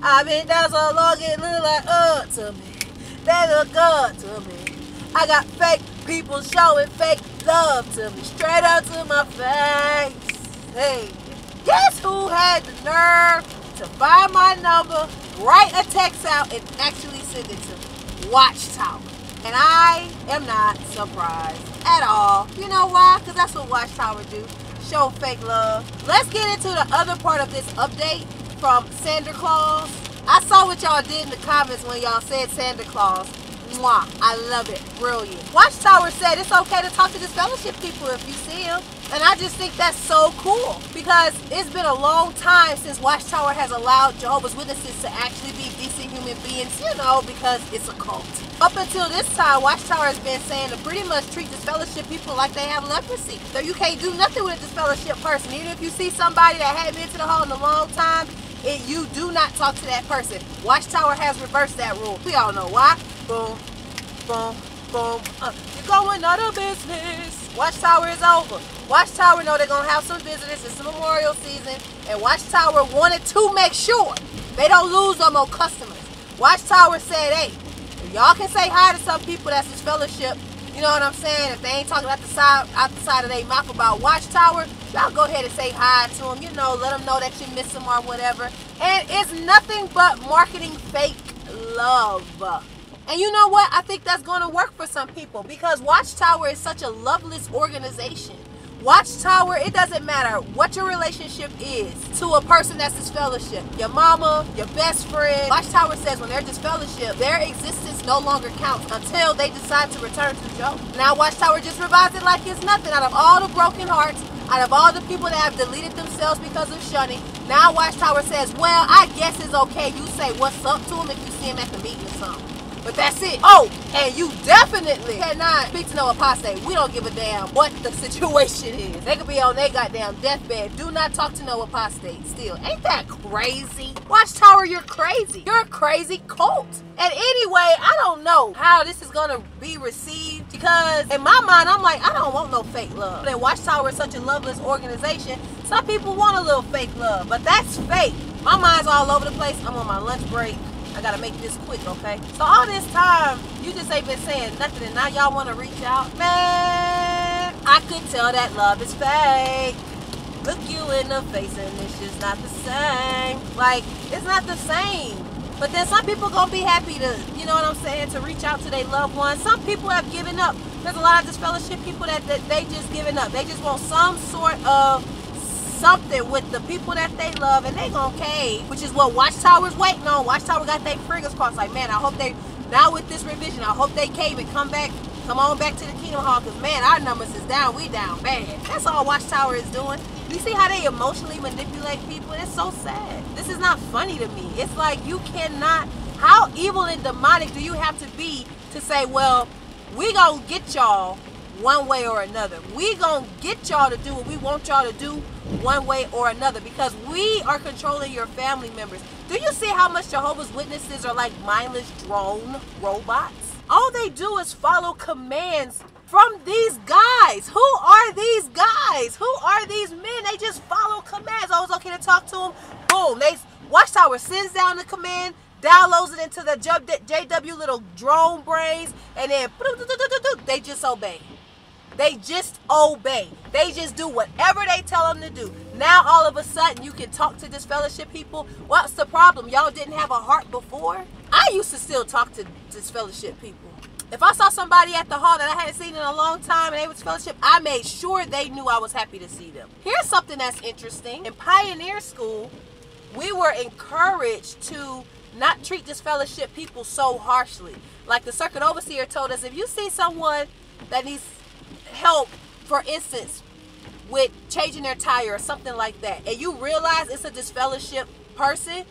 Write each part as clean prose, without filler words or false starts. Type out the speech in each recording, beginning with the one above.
I've been down so long it look like to me. They look good to me. I got fake people showing fake love to me, straight up to my face. Hey, guess who had the nerve to find my number, write a text out, and actually send it to me? Watchtower. And I am not surprised at all. You know why? Because that's what Watchtower do. Show fake love. Let's get into the other part of this update from Santa Claus. I saw what y'all did in the comments when y'all said Santa Claus. Mwah. I love it. Brilliant. Watchtower said it's okay to talk to disfellowship people if you see them. And I just think that's so cool because it's been a long time since Watchtower has allowed Jehovah's Witnesses to actually be decent human beings, you know, because it's a cult. Up until this time, Watchtower has been saying to pretty much treat disfellowship people like they have leprosy. So you can't do nothing with a disfellowship person. Even if you see somebody that hadn't been to the hall in a long time, you do not talk to that person. Watchtower has reversed that rule. We all know why. Boom, boom, boom. You're going out of business. Watchtower is over. Watchtower know they're going to have some visitors. It's Memorial season. And Watchtower wanted to make sure they don't lose no more customers. Watchtower said, hey, if y'all can say hi to some people that's disfellowship, you know what I'm saying? If they ain't talking out the side of their mouth about Watchtower, y'all go ahead and say hi to them. You know, let them know that you miss them or whatever. And it's nothing but marketing fake love. And you know what? I think that's going to work for some people because Watchtower is such a loveless organization. Watchtower, it doesn't matter what your relationship is to a person that's disfellowship. Your mama, your best friend. Watchtower says when they're disfellowship, their existence no longer counts until they decide to return to Joe. Now Watchtower just revives it like it's nothing. Out of all the broken hearts, out of all the people that have deleted themselves because of shunning, now Watchtower says, well, I guess it's okay. You say what's up to them if you see him at the meeting or something. But that's it. Oh, and you definitely cannot speak to no apostate. We don't give a damn what the situation is. They could be on their goddamn deathbed. Do not talk to no apostate still. Ain't that crazy? Watchtower, you're crazy. You're a crazy cult. And anyway, I don't know how this is going to be received because in my mind, I'm like, I don't want no fake love. And Watchtower is such a loveless organization. Some people want a little fake love, but that's fake. My mind's all over the place. I'm on my lunch break. I gotta make this quick, okay? So all this time, you just ain't been saying nothing, and now y'all wanna reach out? Man, I could tell that love is fake. Look you in the face, and it's just not the same. Like, it's not the same. But then some people gonna be happy to, you know what I'm saying, to reach out to their loved ones. Some people have given up. There's a lot of disfellowship people that they just given up. They just want some sort of something with the people that they love, and they gonna cave, which is what Watchtower's waiting on. Watchtower got their fingers crossed. Like, man, I hope they, now with this revision, I hope they cave and come on back to the Kingdom Hall, because man, our numbers is down. We down bad. That's all Watchtower is doing. You see how they emotionally manipulate people? It's so sad. This is not funny to me. It's like you cannot, how evil and demonic do you have to be to say, well, we gonna get y'all one way or another. We gonna get y'all to do what we want y'all to do one way or another because we are controlling your family members. Do you see how much Jehovah's Witnesses are like mindless drone robots? All they do is follow commands from these guys. Who are these guys? Who are these men? They just follow commands. Oh, it's okay to talk to them. Boom. Watchtower sends down the command, downloads it into the JW little drone brains, and then they just obey. They just obey. They just do whatever they tell them to do. Now all of a sudden you can talk to disfellowship people. What's the problem? Y'all didn't have a heart before? I used to still talk to disfellowship people. If I saw somebody at the hall that I hadn't seen in a long time and they was fellowship, I made sure they knew I was happy to see them. Here's something that's interesting. In Pioneer School, we were encouraged to not treat disfellowship people so harshly. Like the circuit overseer told us, if you see someone that needs help, for instance, with changing their tire or something like that, and you realize it's a disfellowship person,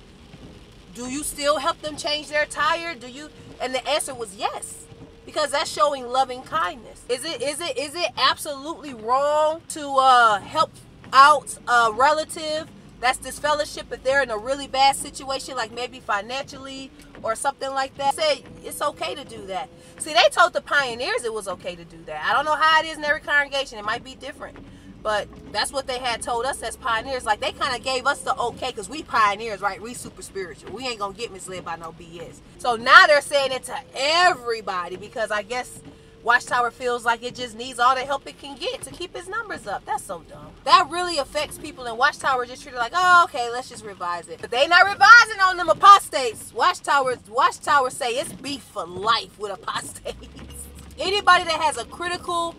do you still help them change their tire? Do you? And the answer was yes, because that's showing loving kindness. Is it absolutely wrong to help out a relative that's disfellowship if they're in a really bad situation, like maybe financially or something like that? Say it's okay to do that. See, they told the pioneers it was okay to do that. I don't know how it is in every congregation. It might be different. But that's what they had told us as pioneers. Like, they kind of gave us the okay, because we pioneers, right? We super spiritual. We ain't going to get misled by no BS. So now they're saying it to everybody, because I guess Watchtower feels like it just needs all the help it can get to keep its numbers up. That's so dumb. That really affects people, and Watchtower just treated like, oh, okay, let's just revise it. But they not revising on them apostates. Watchtower say it's beef for life with apostates. Anybody that has a critical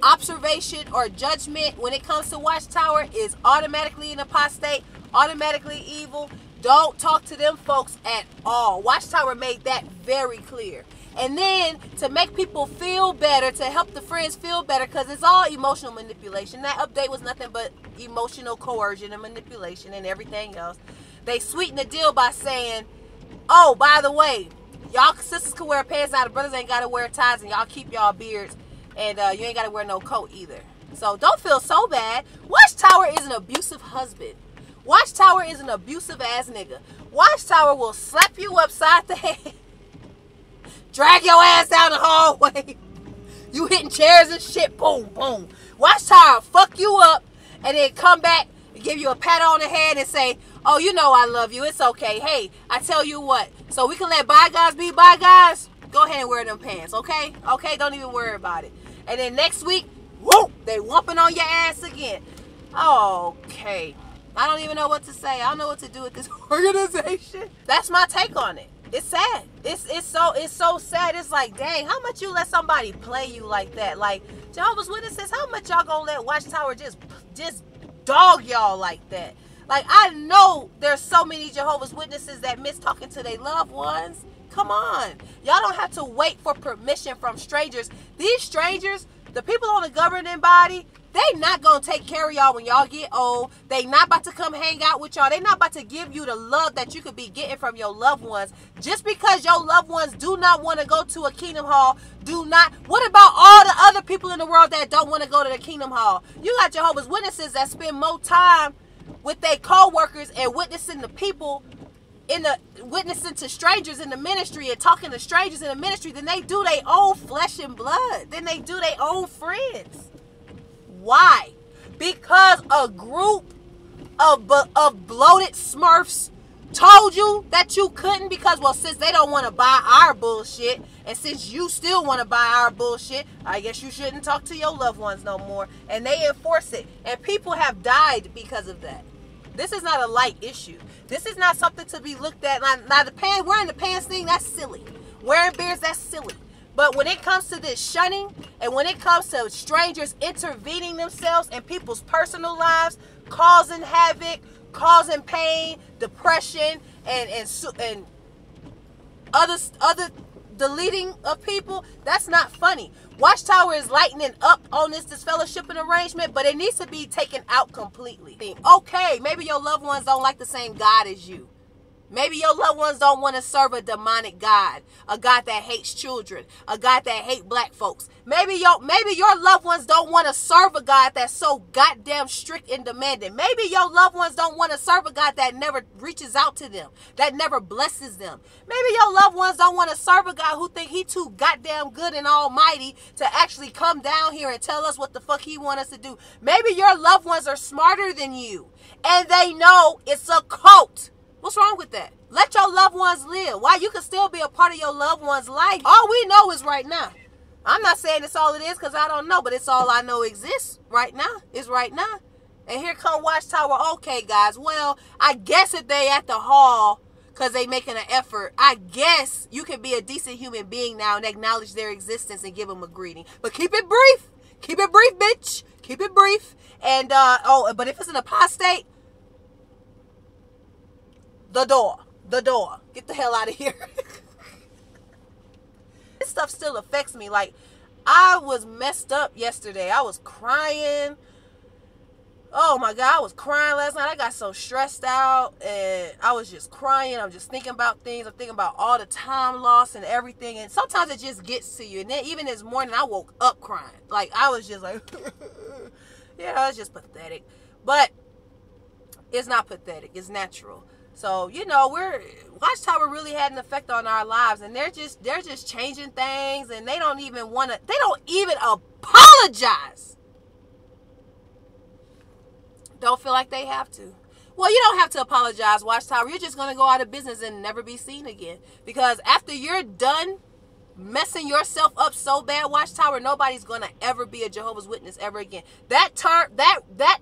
observation or judgment when it comes to Watchtower is automatically an apostate, automatically evil. Don't talk to them folks at all. Watchtower made that very clear. And then to make people feel better, to help the friends feel better, because it's all emotional manipulation. That update was nothing but emotional coercion and manipulation and everything else. They sweeten the deal by saying, oh, by the way, y'all sisters can wear pants now, the brothers ain't got to wear ties, and y'all keep y'all beards. And you ain't got to wear no coat either. So don't feel so bad. Watchtower is an abusive husband. Watchtower is an abusive ass nigga. Watchtower will slap you upside the head. Drag your ass down the hallway. You hitting chairs and shit. Boom, boom. Watchtower fuck you up. And then come back and give you a pat on the head and say, oh, you know I love you. It's okay. Hey, I tell you what. So we can let bygones be bygones. Go ahead and wear them pants, okay? Okay, don't even worry about it. And then next week, whoop, they whooping on your ass again. Okay. I don't even know what to say. I don't know what to do with this organization. That's my take on it. It's sad. It's so sad. It's like, dang, how much you let somebody play you like that? Like, Jehovah's Witnesses, how much y'all gonna let Watchtower just dog y'all like that? Like, I know there's so many Jehovah's Witnesses that miss talking to their loved ones. Come on. Y'all don't have to wait for permission from strangers. These strangers, the people on the governing body, they not going to take care of y'all when y'all get old. They not about to come hang out with y'all. They not about to give you the love that you could be getting from your loved ones. Just because your loved ones do not want to go to a Kingdom Hall, do not. What about all the other people in the world that don't want to go to the Kingdom Hall? You got Jehovah's Witnesses that spend more time with their co-workers and witnessing the people witnessing to strangers in the ministry and talking to strangers in the ministry than they do their own flesh and blood, than they do their own friends. Why? Because a group of bloated smurfs told you that you couldn't, because, well, since they don't want to buy our bullshit, and since you still want to buy our bullshit, I guess you shouldn't talk to your loved ones no more. And they enforce it. And people have died because of that. This is not a light issue. This is not something to be looked at. Now wearing the pants thing, that's silly. Wearing beards, that's silly. But when it comes to this shunning, and when it comes to strangers intervening themselves in people's personal lives, causing havoc, causing pain, depression, and other deleting of people, that's not funny. Watchtower is lightening up on this disfellowshipping arrangement, but it needs to be taken out completely. Okay, maybe your loved ones don't like the same God as you. Maybe your loved ones don't want to serve a demonic God, a God that hates children, a God that hates black folks. Maybe your loved ones don't want to serve a God that's so goddamn strict and demanding. Maybe your loved ones don't want to serve a God that never reaches out to them, that never blesses them. Maybe your loved ones don't want to serve a God who think he too goddamn good and almighty to actually come down here and tell us what the fuck he want us to do. Maybe your loved ones are smarter than you, and they know it's a cult. What's wrong with that? Let your loved ones live. Why? You can still be a part of your loved one's life. All we know is right now. I'm not saying it's all it is, because I don't know, but it's all I know exists right now. It's right now. And here come Watchtower. Okay, guys. Well, I guess if they at the hall because they making an effort, I guess you can be a decent human being now and acknowledge their existence and give them a greeting. But keep it brief. Keep it brief, bitch. Keep it brief. And, but if it's an apostate, the door. Get the hell out of here. This stuff still affects me. Like, I was messed up yesterday. I was crying. Oh my God, I was crying last night. I got so stressed out and I was just crying. I'm just thinking about things. I'm thinking about all the time lost and everything. And sometimes it just gets to you. And then even this morning, I woke up crying. Like, I was just like, yeah, it's just pathetic. But it's not pathetic. It's natural. So, you know, Watchtower really had an effect on our lives, and they're just changing things, and they don't even apologize. don't feel like they have to. Well, you don't have to apologize, Watchtower. You're just going to go out of business and never be seen again. Because after you're done messing yourself up so bad, Watchtower, nobody's going to ever be a Jehovah's Witness ever again. That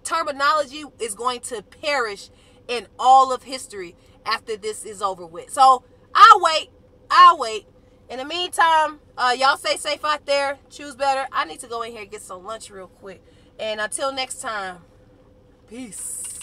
terminology is going to perish in all of history after this is over with. So I'll wait. In the meantime, y'all stay safe out there. Choose better. I need to go in here and get some lunch real quick. And until next time, peace.